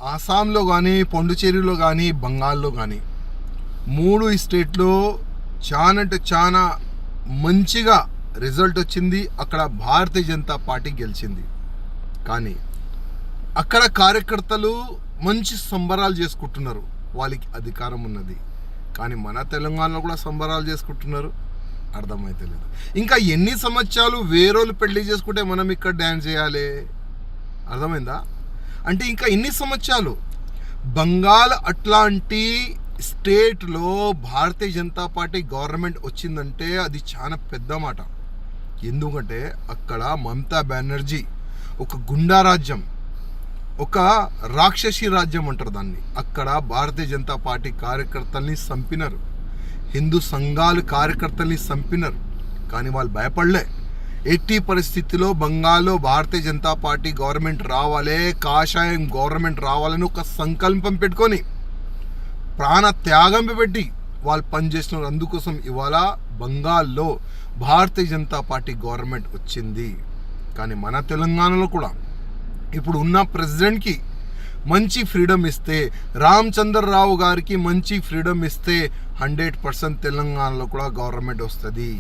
ఆసాంలో కానీ, పొండుచేరిలో కానీ, బంగాల్లో కానీ 3 స్టేట్లో చాలా మంచిగా రిజల్ట్ వచ్చింది. అక్కడ భారతీయ జనతా పార్టీ గెలిచింది. కానీ అక్కడ కార్యకర్తలు మంచి సంబరాలు చేసుకుంటున్నారు, వాళ్ళకి అధికారం ఉన్నది. కానీ మన తెలంగాణలో కూడా సంబరాలు చేసుకుంటున్నారు, అర్థమైతే లేదు. ఇంకా ఎన్ని సంవత్సరాలు వేరేళ్ళు పెళ్లి చేసుకుంటే మనం ఇక్కడ డ్యాన్స్ చేయాలి? అర్థమైందా? అంటే ఇంకా ఎన్ని సంవత్సరాలు? బంగాల్ అట్లాంటి స్టేట్లో భారతీయ జనతా పార్టీ గవర్నమెంట్ వచ్చిందంటే అది చాలా పెద్ద మాట. ఎందుకంటే అక్కడ మమతా బెనర్జీ ఒక గుండా రాజ్యం, ఒక రాక్షసి రాజ్యం అంటారు దాన్ని. అక్కడ భారతీయ జనతా పార్టీ కార్యకర్తల్ని చంపినారు, హిందూ సంఘాలు కార్యకర్తల్ని చంపినారు. కానీ వాళ్ళు భయపడలే. ఎట్టి పరిస్థితిలో బంగాల్లో భారతీయ జనతా పార్టీ గవర్నమెంట్ రావాలే, కాషాయం గవర్నమెంట్ రావాలని ఒక సంకల్పం పెట్టుకొని ప్రాణ త్యాగం పెట్టి వాళ్ళు పనిచేస్తున్నారు. అందుకోసం ఇవాళ బంగాల్లో భారతీయ జనతా పార్టీ గవర్నమెంట్ వచ్చింది. కానీ మన తెలంగాణలో కూడా ఇప్పుడు ఉన్న ప్రెసిడెంట్కి మంచి ఫ్రీడమ్ ఇస్తే, రామచంద్రరావు గారికి మంచి ఫ్రీడమ్ ఇస్తే 100% తెలంగాణలో కూడా గవర్నమెంట్ వస్తుంది.